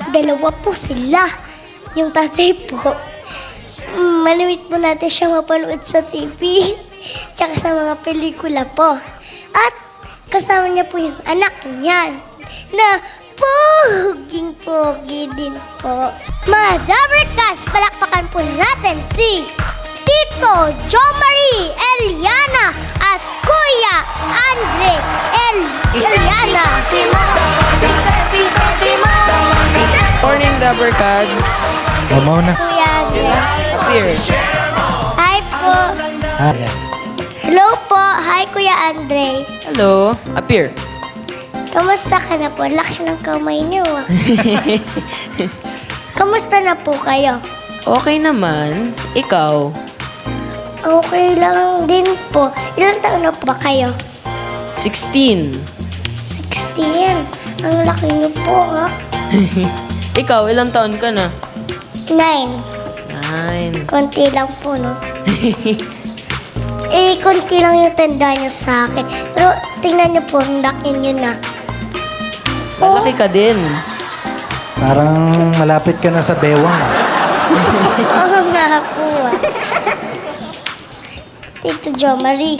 Dalawa po sila. Yung tatay po, malamit po natin siya mapanood sa TV. Tsaka sa mga pelikula po. At kasama niya po yung anak niya na poging-pogi din po. Mga Dabarkas, palakpakan po natin si Tito Jomari Eliana at Kuya Andre Eliana. Morning, Dabarkads. Mamaw na. Kuya Andre. Appear. Hi po. Hi. Hello po. Hi, Kuya Andre. Hello. Appear. Kamusta ka na po? Laki ng kamay niyo ah. Kamusta na po kayo? Okay naman. Ikaw? Okay lang din po. Ilang taon na po ba kayo? 16. 16. Ang laki niyo po ha. Ikaw, ilang taon ka na? 9. 9. Konti lang po, no? Konti lang yung tanda niyo sa akin. Pero tingnan niyo po, ang laki niyo na. Malaki ka din. Parang malapit ka na sa bewang. Oo nga po ah. Tito Jomari,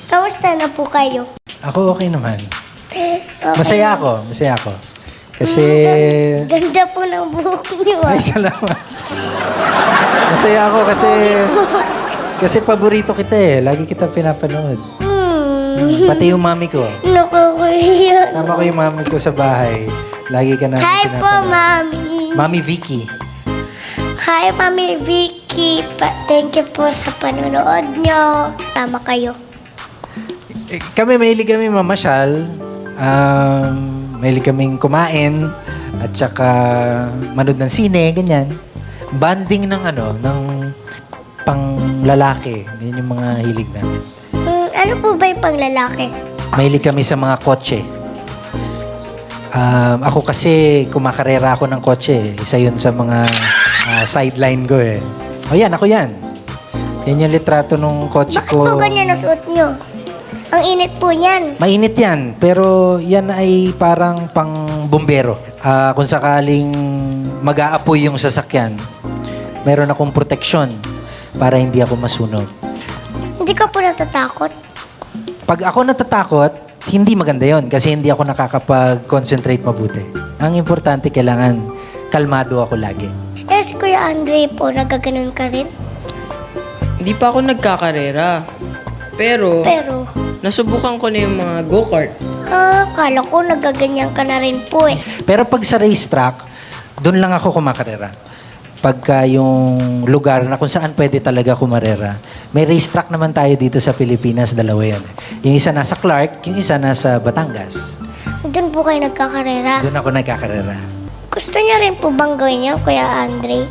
kamusta na po kayo? Ako okay naman. Okay. Masaya ako. Kasi... Ganda po ng buhok niyo ah. Ay, salamat. Masaya ako kasi... Kasi paborito kita eh. Lagi kita pinapanood. Pati yung mami ko. Nakukuya. Sama ko yung mami ko sa bahay. Lagi ka namin Hi po, pinapanood. Mami. Mami Vicky. Hi, Mami Vicky. Thank you po sa panonood nyo. Tama kayo. Kami, mahilig kami mamasyal. Mahilig kaming kumain. At saka manood ng sine, ganyan. Banding ng ng pang-lalaki. Yun yung mga hilig namin. Ano po ba yung panglalaki? Mahilig kami sa mga kotse. Ako kasi kumakarera ako ng kotse. Isa yun sa mga sideline ko eh. O yan, ako yan. Yan yung litrato ng kotse Bakit ko. po ganyan ang suot nyo? Ang init po niyan. Mainit yan, pero yan ay parang pang bumbero. Kung sakaling mag-aapoy yung sasakyan, meron akong proteksyon para hindi ako masunog. Hindi ka po natatakot? Pag ako natatakot, hindi maganda yon kasi hindi ako nakakapag-concentrate mabuti. Ang importante, kailangan kalmado ako lagi. Si Kuya Andre po, nagaganon ka rin? Hindi pa ako nagkakarera. Pero, nasubukan ko na yung mga go-kart. Kala ko nagaganyan ka na rin po eh. Pero pag sa racetrack, doon lang ako kumakarera. Pagka yung lugar na kung saan pwede talaga kumarera. May racetrack naman tayo dito sa Pilipinas, dalawa yan. Yung isa nasa Clark, yung isa nasa Batangas. Doon po kayo nagkakarera. Doon ako nagkakarera. Gusto niyo rin po bang gawin yan, Kuya Andre?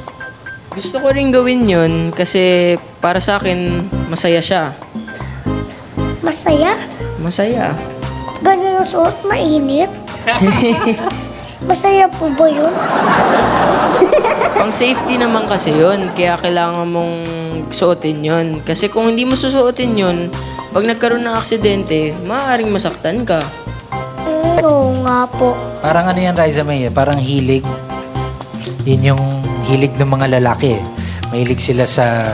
Gusto ko rin gawin yun kasi para sa akin, masaya siya. Masaya? Masaya. Ganyan yung suot, mainit? Masaya po ba yun? Pang safety naman kasi yun. Kaya kailangan mong suotin yun. Kasi kung hindi mo susuotin yun, pag nagkaroon ng aksidente, maaaring masaktan ka. Oo nga po. Parang ano yan, Riza May, parang hilig. Yun yung hilig ng mga lalaki. Mahilig sila sa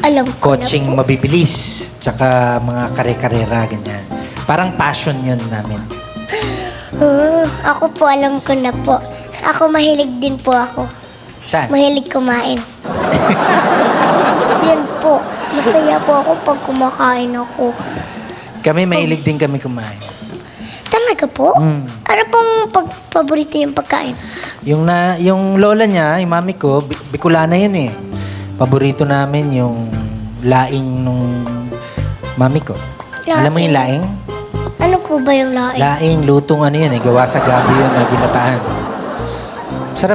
Alam ko coaching na po. mabibilis, tsaka mga kare-karera, ganyan. Parang passion yun namin. Ako po, alam ko na po. Ako mahilig din po ako. Saan? Mahilig kumain. Yan po. Masaya po ako pag kumakain ako. Kami, mahilig din kami kumain. Talaga po? Ano pong paborito yung pagkain? Yung lola niya, yung mami ko, Bicolana yun eh. Paborito namin yung laing nung mami ko. Laing? Alam mo yung laing? Ano po ba yung laing? Laing, lutong ano yun eh. Gawa sa gabi yun na ginataan. Sarap yun.